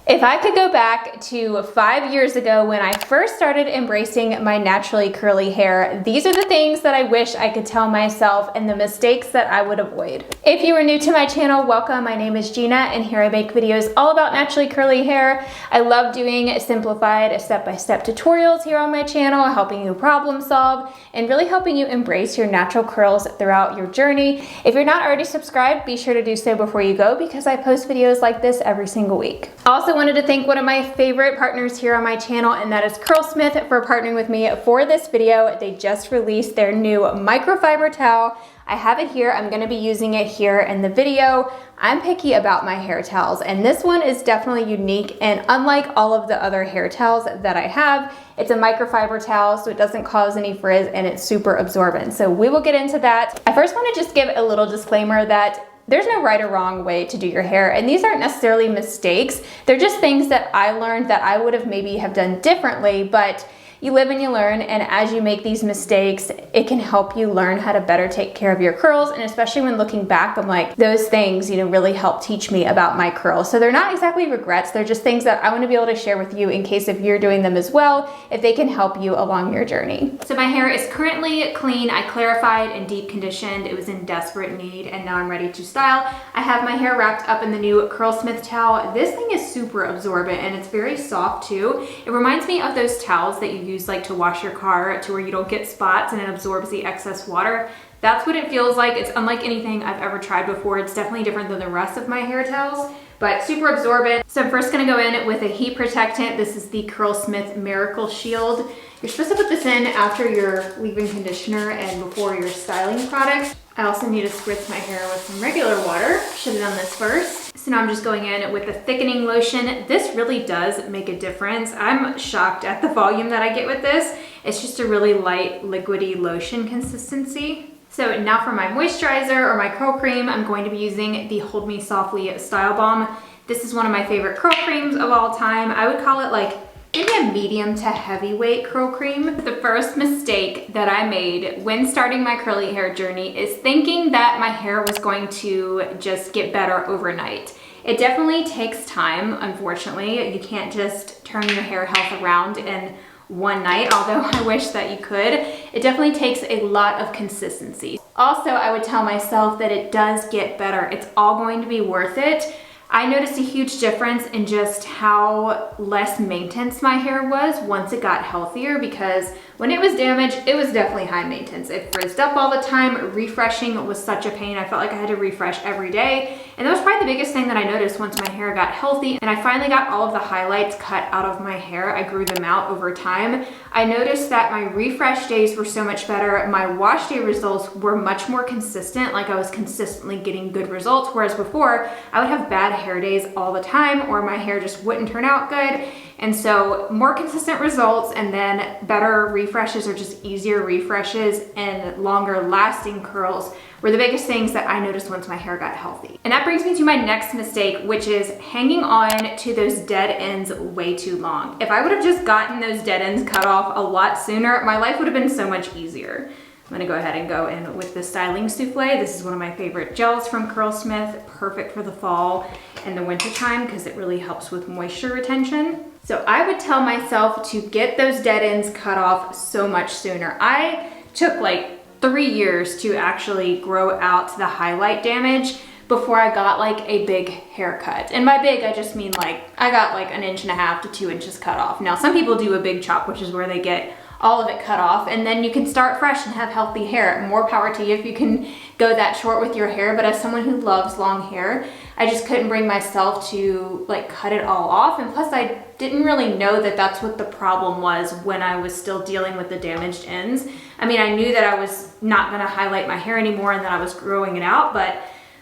If I could go back to 5 years ago when I first started embracing my naturally curly hair, these are the things that I wish I could tell myself and the mistakes that I would avoid. If you are new to my channel, welcome. My name is Gina and here I make videos all about naturally curly hair. I love doing simplified step-by-step tutorials here on my channel, helping you problem solve and really helping you embrace your natural curls throughout your journey. If you're not already subscribed, be sure to do so before you go because I post videos like this every single week. Also wanted to thank one of my favorite partners here on my channel, and that is Curlsmith, for partnering with me for this video. They just released their new microfiber towel. I have it here. I'm going to be using it here in the video. I'm picky about my hair towels, and this one is definitely unique, and unlike all of the other hair towels that I have, it's a microfiber towel, so it doesn't cause any frizz and it's super absorbent. So we will get into that. I first want to just give a little disclaimer that there's no right or wrong way to do your hair, and these aren't necessarily mistakes. They're just things that I learned that I would have maybe have done differently, but you live and you learn, and as you make these mistakes, it can help you learn how to better take care of your curls. And especially when looking back, I'm like, those things, really help teach me about my curls. So they're not exactly regrets, they're just things that I want to be able to share with you in case if you're doing them as well, if they can help you along your journey. So my hair is currently clean. I clarified and deep conditioned. It was in desperate need, and now I'm ready to style. I have my hair wrapped up in the new Curlsmith towel. This thing is super absorbent and it's very soft too. It reminds me of those towels that you use like to wash your car to where you don't get spots and it absorbs the excess water. That's what it feels like. It's unlike anything I've ever tried before. It's definitely different than the rest of my hair towels, but super absorbent. So I'm first gonna go in with a heat protectant. This is the Curlsmith Miracle Shield. You're supposed to put this in after your leave-in conditioner and before your styling product. I also need to spritz my hair with some regular water. Should have done this first. So now I'm just going in with the thickening lotion. This really does make a difference. I'm shocked at the volume that I get with this. It's just a really light, liquidy lotion consistency. So now for my moisturizer or my curl cream, I'm going to be using the Hold Me Softly Style Balm. This is one of my favorite curl creams of all time. I would call it like maybe a medium to heavyweight curl cream. The first mistake that I made when starting my curly hair journey is thinking that my hair was going to just get better overnight. It definitely takes time, unfortunately. You can't just turn your hair health around in one night, although I wish that you could. It definitely takes a lot of consistency. Also, I would tell myself that it does get better. It's all going to be worth it. I noticed a huge difference in just how less maintenance my hair was once it got healthier, because when it was damaged, it was definitely high maintenance. It frizzed up all the time. Refreshing was such a pain. I felt like I had to refresh every day. And that was probably the biggest thing that I noticed once my hair got healthy and I finally got all of the highlights cut out of my hair. I grew them out over time. I noticed that my refresh days were so much better. My wash day results were much more consistent. Like I was consistently getting good results, whereas before I would have bad hair days all the time or my hair just wouldn't turn out good. And so more consistent results and then better refreshes or just easier refreshes and longer lasting curls were the biggest things that I noticed once my hair got healthy. And that brings me to my next mistake, which is hanging on to those dead ends way too long. If I would have just gotten those dead ends cut off a lot sooner, my life would have been so much easier. I'm gonna go ahead and go in with the styling souffle. This is one of my favorite gels from Curlsmith, perfect for the fall and the winter time because it really helps with moisture retention. So I would tell myself to get those dead ends cut off so much sooner. I took like 3 years to actually grow out the highlight damage before I got like a big haircut. And by big, I just mean like, I got like 1.5 to 2 inches cut off. Now some people do a big chop, which is where they get all of it cut off, and then you can start fresh and have healthy hair. More power to you if you can go that short with your hair, but as someone who loves long hair, I just couldn't bring myself to like cut it all off. And plus I didn't really know that that's what the problem was when I was still dealing with the damaged ends. I mean, I knew that I was not gonna highlight my hair anymore and that I was growing it out, but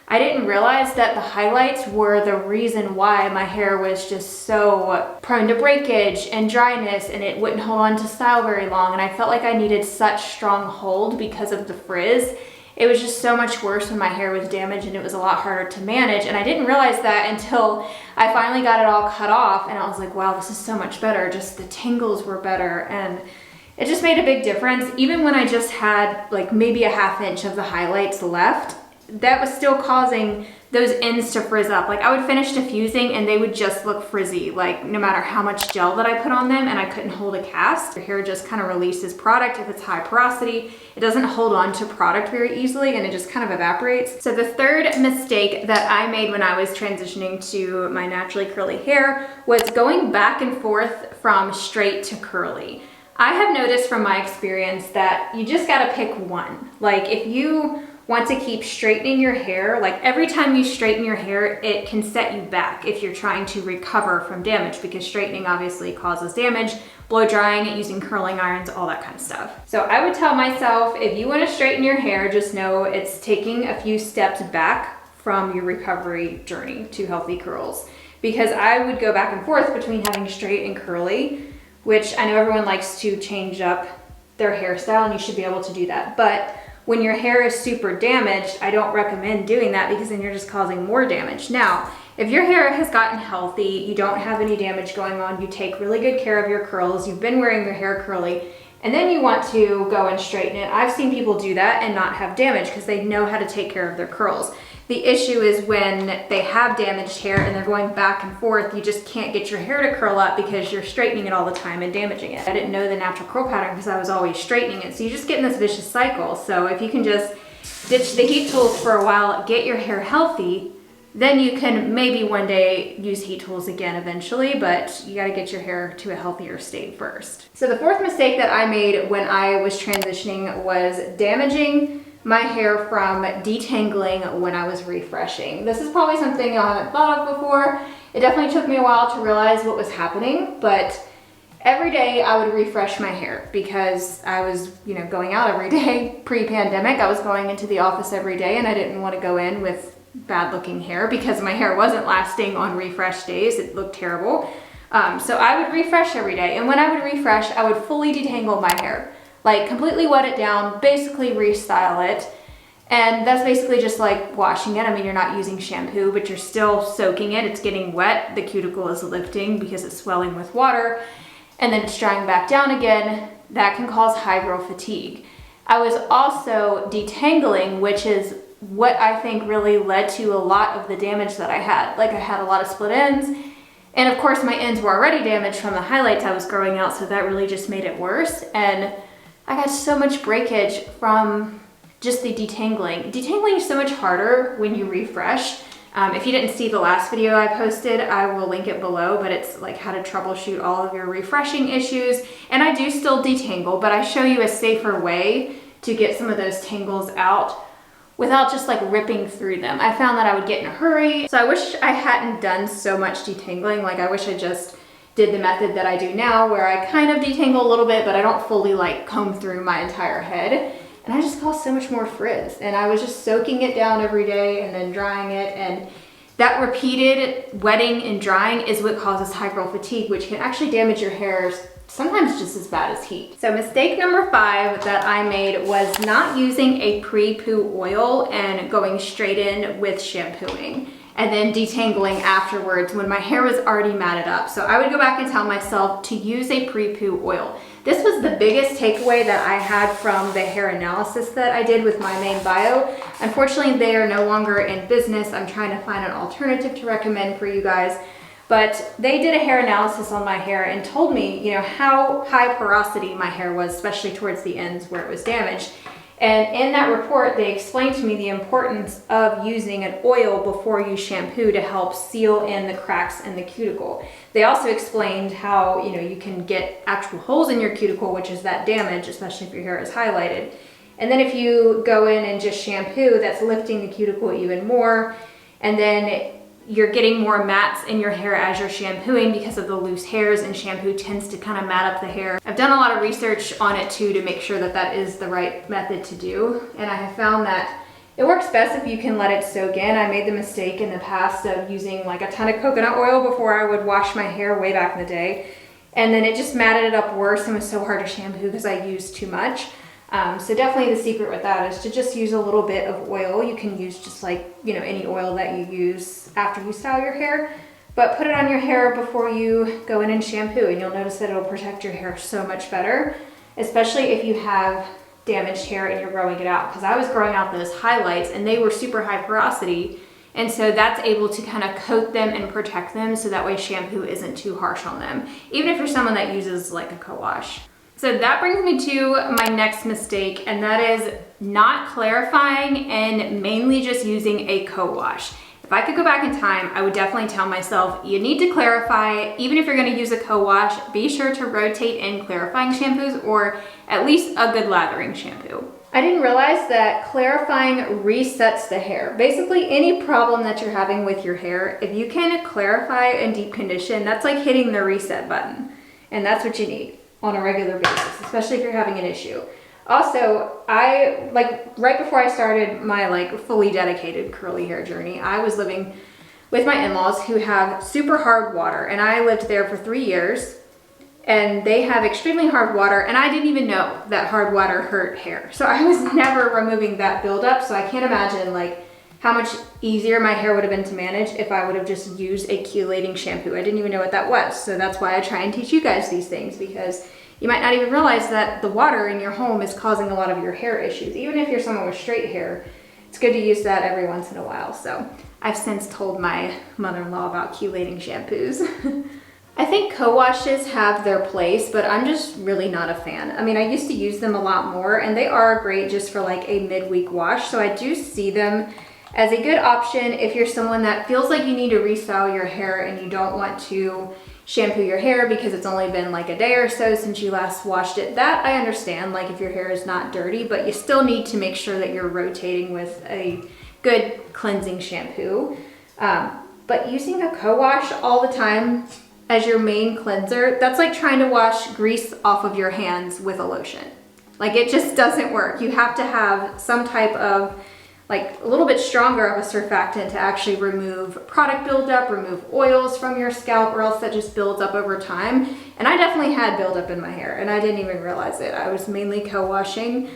I didn't realize that the highlights were the reason why my hair was just so prone to breakage and dryness, and it wouldn't hold on to style very long. And I felt like I needed such strong hold because of the frizz. It was just so much worse when my hair was damaged and it was a lot harder to manage. And I didn't realize that until I finally got it all cut off and I was like, wow, this is so much better. Just the tangles were better. And it just made a big difference. Even when I just had like maybe a 1/2 inch of the highlights left, that was still causing those ends to frizz up. Like I would finish diffusing and they would just look frizzy, like no matter how much gel that I put on them, and I couldn't hold a cast. Your hair just kind of releases product. If it's high porosity, it doesn't hold on to product very easily and it just kind of evaporates. So the third mistake that I made when I was transitioning to my naturally curly hair was going back and forth from straight to curly. I have noticed from my experience that you just gotta pick one. Like if you want to keep straightening your hair, like every time you straighten your hair, it can set you back if you're trying to recover from damage, because straightening obviously causes damage, blow drying it using curling irons, all that kind of stuff. So I would tell myself, if you want to straighten your hair, just know it's taking a few steps back from your recovery journey to healthy curls. Because I would go back and forth between having straight and curly, which I know everyone likes to change up their hairstyle and you should be able to do that. But when your hair is super damaged, I don't recommend doing that because then you're just causing more damage. Now, if your hair has gotten healthy, you don't have any damage going on, you take really good care of your curls, you've been wearing your hair curly, and then you want to go and straighten it. I've seen people do that and not have damage because they know how to take care of their curls. The issue is when they have damaged hair and they're going back and forth, you just can't get your hair to curl up because you're straightening it all the time and damaging it. I didn't know the natural curl pattern because I was always straightening it. So you just get in this vicious cycle. So if you can just ditch the heat tools for a while, get your hair healthy, then you can maybe one day use heat tools again eventually, but you gotta get your hair to a healthier state first. So the fourth mistake that I made when I was transitioning was damaging my hair from detangling when I was refreshing. This is probably something I haven't thought of before. It definitely took me a while to realize what was happening, but every day I would refresh my hair because I was, going out every day pre-pandemic. I was going into the office every day and I didn't want to go in with bad looking hair because my hair wasn't lasting on refresh days. It looked terrible. So I would refresh every day. And when I would refresh, I would fully detangle my hair. Like completely wet it down, basically restyle it. And that's basically just like washing it. I mean, you're not using shampoo, but you're still soaking it. It's getting wet. The cuticle is lifting because it's swelling with water. And then it's drying back down again. That can cause high growth fatigue. I was also detangling, which is what I think really led to a lot of the damage that I had. Like I had a lot of split ends. And of course my ends were already damaged from the highlights I was growing out. So that really just made it worse. And I got so much breakage from just the detangling. Detangling is so much harder when you refresh. If you didn't see the last video I posted, I will link it below, but it's like how to troubleshoot all of your refreshing issues. And I do still detangle, but I show you a safer way to get some of those tangles out without just like ripping through them. I found that I would get in a hurry. So I wish I hadn't done so much detangling. Like I wish I just did the method that I do now where I kind of detangle a little bit, but I don't fully like comb through my entire head. And I just caused so much more frizz. And I was just soaking it down every day and then drying it. And that repeated wetting and drying is what causes high growth fatigue, which can actually damage your hair sometimes just as bad as heat. So mistake number 5 that I made was not using a pre-poo oil and going straight in with shampooing and then detangling afterwards when my hair was already matted up. So I would go back and tell myself to use a pre-poo oil. This was the biggest takeaway that I had from the hair analysis that I did with my main bio. Unfortunately, they are no longer in business. I'm trying to find an alternative to recommend for you guys. But they did a hair analysis on my hair and told me, how high porosity my hair was, especially towards the ends where it was damaged. And in that report, they explained to me the importance of using an oil before you shampoo to help seal in the cracks in the cuticle. They also explained how, you can get actual holes in your cuticle, which is that damage, especially if your hair is highlighted. And then if you go in and just shampoo, that's lifting the cuticle even more. And then you're getting more mats in your hair as you're shampooing because of the loose hairs, and shampoo tends to kind of mat up the hair. I've done a lot of research on it too to make sure that that is the right method to do. And I have found that it works best if you can let it soak in. I made the mistake in the past of using like a ton of coconut oil before I would wash my hair way back in the day. And then it just matted it up worse and was so hard to shampoo because I used too much. So definitely the secret with that is to just use a little bit of oil. You can use just like, any oil that you use after you style your hair, but put it on your hair before you go in and shampoo, and you'll notice that it'll protect your hair so much better, especially if you have damaged hair and you're growing it out. Because I was growing out those highlights and they were super high porosity, And so that's able to kind of coat them and protect them so that way shampoo isn't too harsh on them, even if you're someone that uses like a co-wash. So that brings me to my next mistake, and that is not clarifying and mainly just using a co-wash. If I could go back in time, I would definitely tell myself, you need to clarify. Even if you're gonna use a co-wash, be sure to rotate in clarifying shampoos or at least a good lathering shampoo. I didn't realize that clarifying resets the hair. Basically, any problem that you're having with your hair, if you can clarify and deep condition, that's like hitting the reset button. And that's what you need on a regular basis, especially if you're having an issue. Also, right before I started my fully dedicated curly hair journey, I was living with my in-laws who have super hard water, and I lived there for 3 years, and they have extremely hard water, and I didn't even know that hard water hurt hair. So I was never removing that buildup, so I can't imagine how much easier my hair would have been to manage if I would have just used a chelating shampoo. I didn't even know what that was, so that's why I try and teach you guys these things, because you might not even realize that the water in your home is causing a lot of your hair issues. Even if you're someone with straight hair, it's good to use that every once in a while. So I've since told my mother-in-law about chelating shampoos. I think co-washes have their place, but I'm just really not a fan. I mean, I used to use them a lot more, and they are great just for a midweek wash. So I do see them as a good option if you're someone that feels like you need to restyle your hair and you don't want to shampoo your hair because it's only been a day or so since you last washed it. That I understand, if your hair is not dirty, but you still need to make sure that you're rotating with a good cleansing shampoo. But using a co-wash all the time as your main cleanser, that's like trying to wash grease off of your hands with a lotion. It just doesn't work. You have to have some type of a little bit stronger of a surfactant to actually remove product buildup, remove oils from your scalp, or else that just builds up over time. And I definitely had buildup in my hair, and I didn't even realize it. I was mainly co-washing.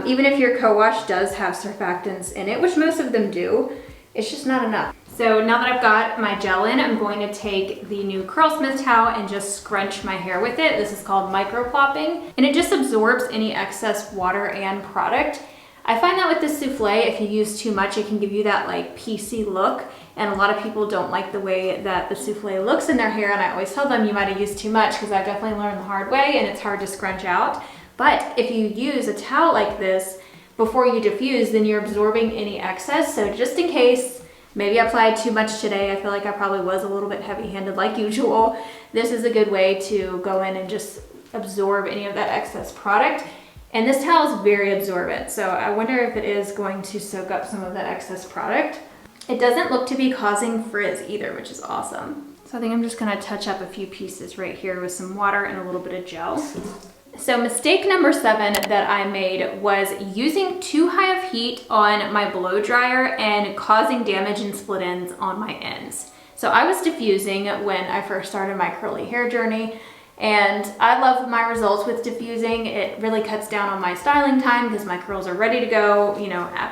Even if your co-wash does have surfactants in it, which most of them do, it's just not enough. So now that I've got my gel in, I'm going to take the new Curlsmith towel and just scrunch my hair with it. This is called micro plopping, and it just absorbs any excess water and product. I find that with the souffle, if you use too much, it can give you that PC look, and a lot of people don't like the way that the souffle looks in their hair, and I always tell them you might have used too much, because I've definitely learned the hard way and it's hard to scrunch out. But if you use a towel like this before you diffuse, then you're absorbing any excess. So just in case, maybe I applied too much today, I feel like I probably was a little bit heavy-handed like usual, this is a good way to go in and just absorb any of that excess product. And this towel is very absorbent, so I wonder if it is going to soak up some of that excess product. It doesn't look to be causing frizz either, which is awesome. So I think I'm just gonna touch up a few pieces right here with some water and a little bit of gel. So mistake number 7 that I made was using too high of heat on my blow dryer and causing damage and split ends on my ends. So I was diffusing when I first started my curly hair journey, and I love my results with diffusing. It really cuts down on my styling time because my curls are ready to go,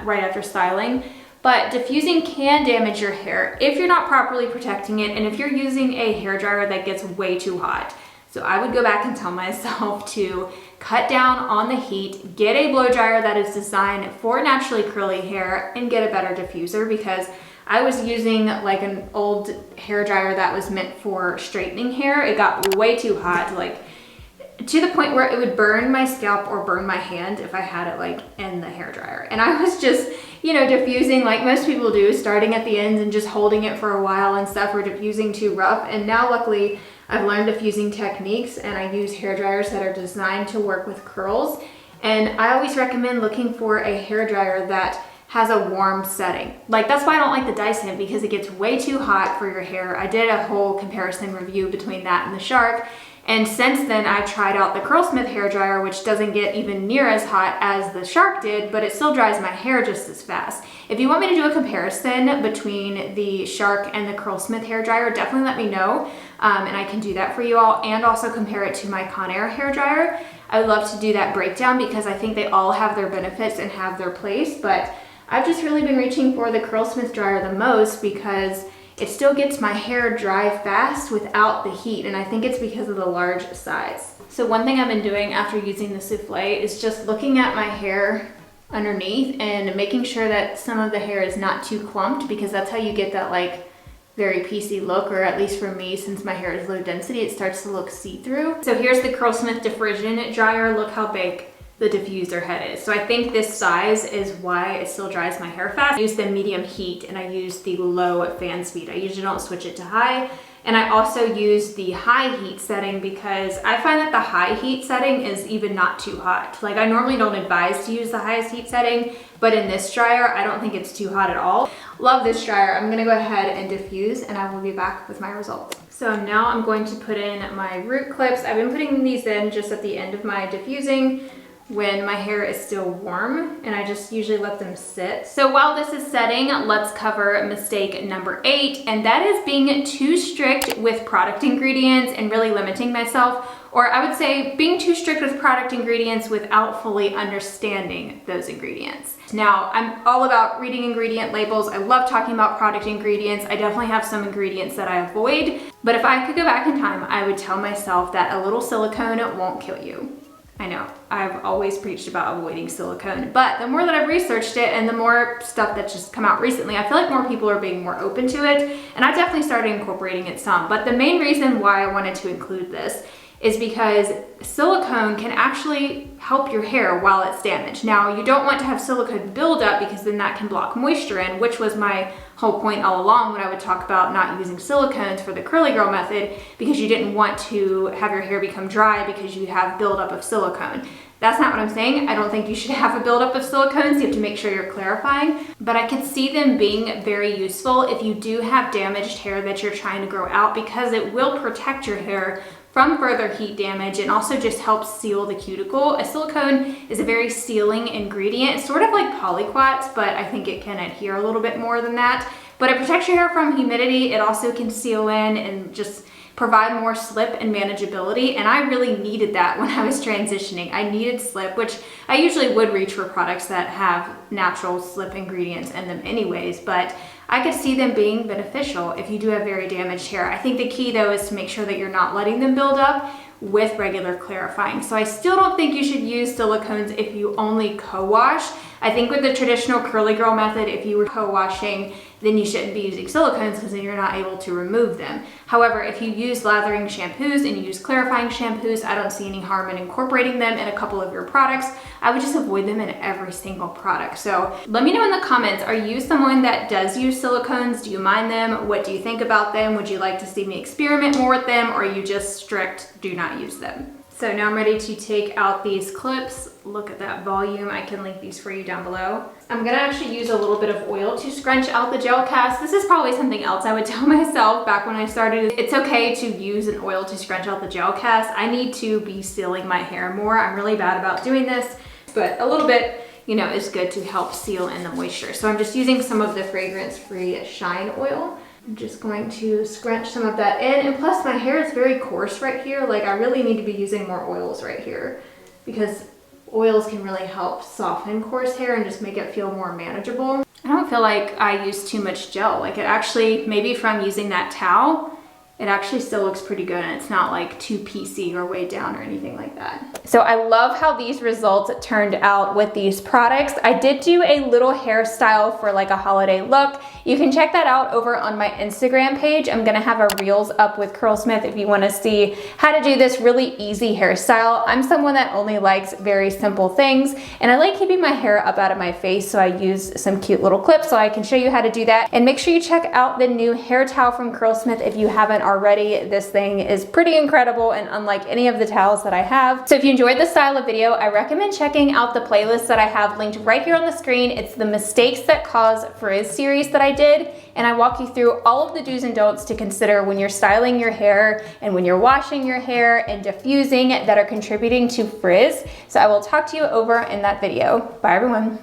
right after styling. But diffusing can damage your hair if you're not properly protecting it, and if you're using a hairdryer that gets way too hot. So I would go back and tell myself to cut down on the heat, get a blow dryer that is designed for naturally curly hair, and get a better diffuser, because I was using an old hair dryer that was meant for straightening hair. It got way too hot, to the point where it would burn my scalp or burn my hand if I had it in the hair dryer. And I was just, diffusing like most people do, starting at the ends and just holding it for a while and stuff, or diffusing too rough. And now luckily I've learned diffusing techniques, and I use hair dryers that are designed to work with curls. And I always recommend looking for a hair dryer that has a warm setting. That's why I don't like the Dyson, because it gets way too hot for your hair. I did a whole comparison review between that and the Shark, and since then I've tried out the Curlsmith hair dryer, which doesn't get even near as hot as the Shark did, but it still dries my hair just as fast. If you want me to do a comparison between the Shark and the Curlsmith hair dryer, definitely let me know, and I can do that for you all, and also compare it to my Conair hair dryer. I would love to do that breakdown, because I think they all have their benefits and have their place, but I've just really been reaching for the Curlsmith dryer the most, because it still gets my hair dry fast without the heat, and I think it's because of the large size. So one thing I've been doing after using the souffle is just looking at my hair underneath and making sure that some of the hair is not too clumped, because that's how you get that like very piecey look, or at least for me, since my hair is low density, it starts to look see-through. So here's the Curlsmith diffusion dryer. Look how big the diffuser head is. So I think this size is why it still dries my hair fast. I use the medium heat and I use the low fan speed. I usually don't switch it to high. And I also use the high heat setting because I find that the high heat setting is even not too hot. Like, I normally don't advise to use the highest heat setting, but in this dryer, I don't think it's too hot at all. Love this dryer. I'm gonna go ahead and diffuse and I will be back with my results. So now I'm going to put in my root clips. I've been putting these in just at the end of my diffusing when my hair is still warm, and I just usually let them sit. So while this is setting, let's cover mistake number 8, and that is being too strict with product ingredients and really limiting myself, or I would say being too strict with product ingredients without fully understanding those ingredients. Now, I'm all about reading ingredient labels. I love talking about product ingredients. I definitely have some ingredients that I avoid, but if I could go back in time, I would tell myself that a little silicone won't kill you. I know, I've always preached about avoiding silicone, but the more that I've researched it and the more stuff that's just come out recently, I feel like more people are being more open to it, and I've definitely started incorporating it some. But the main reason why I wanted to include this is because silicone can actually help your hair while it's damaged. Now, you don't want to have silicone buildup because then that can block moisture in, which was my whole point all along when I would talk about not using silicones for the curly girl method, because you didn't want to have your hair become dry because you have buildup of silicone. That's not what I'm saying. I don't think you should have a buildup of silicones. You have to make sure you're clarifying, but I could see them being very useful if you do have damaged hair that you're trying to grow out, because it will protect your hair from further heat damage and also just helps seal the cuticle. A silicone is a very sealing ingredient. It's sort of like polyquats, but I think it can adhere a little bit more than that. But it protects your hair from humidity. It also can seal in and just provide more slip and manageability, and I really needed that when I was transitioning. I needed slip, which I usually would reach for products that have natural slip ingredients in them anyways, but I could see them being beneficial if you do have very damaged hair. I think the key though is to make sure that you're not letting them build up with regular clarifying. So I still don't think you should use silicones if you only co-wash. I think with the traditional curly girl method, if you were co-washing, then you shouldn't be using silicones because then you're not able to remove them. However, if you use lathering shampoos and you use clarifying shampoos, I don't see any harm in incorporating them in a couple of your products. I would just avoid them in every single product. So let me know in the comments, are you someone that does use silicones? Do you mind them? What do you think about them? Would you like to see me experiment more with them, or are you just strict, do not use them? So now I'm ready to take out these clips. Look at that volume. I can link these for you down below. I'm gonna actually use a little bit of oil to scrunch out the gel cast. This is probably something else I would tell myself back when I started. It's okay to use an oil to scrunch out the gel cast. I need to be sealing my hair more. I'm really bad about doing this, but a little bit, you know, is good to help seal in the moisture. So I'm just using some of the fragrance-free Shine oil. I'm just going to scrunch some of that in, and plus my hair is very coarse right here. Like, I really need to be using more oils right here because oils can really help soften coarse hair and just make it feel more manageable. I don't feel like I use too much gel. Like, it actually, maybe if I'm using that towel, it actually still looks pretty good and it's not like too piecey or weighed down or anything like that. So I love how these results turned out with these products. I did do a little hairstyle for like a holiday look. You can check that out over on my Instagram page. I'm gonna have a reels up with Curlsmith if you wanna see how to do this really easy hairstyle. I'm someone that only likes very simple things, and I like keeping my hair up out of my face, so I use some cute little clips so I can show you how to do that. And make sure you check out the new hair towel from Curlsmith if you haven't already. This thing is pretty incredible and unlike any of the towels that I have. So if you enjoyed this style of video, I recommend checking out the playlist that I have linked right here on the screen. It's the Mistakes That Cause Frizz series that I did, and I walk you through all of the do's and don'ts to consider when you're styling your hair and when you're washing your hair and diffusing that are contributing to frizz. So I will talk to you over in that video. Bye everyone.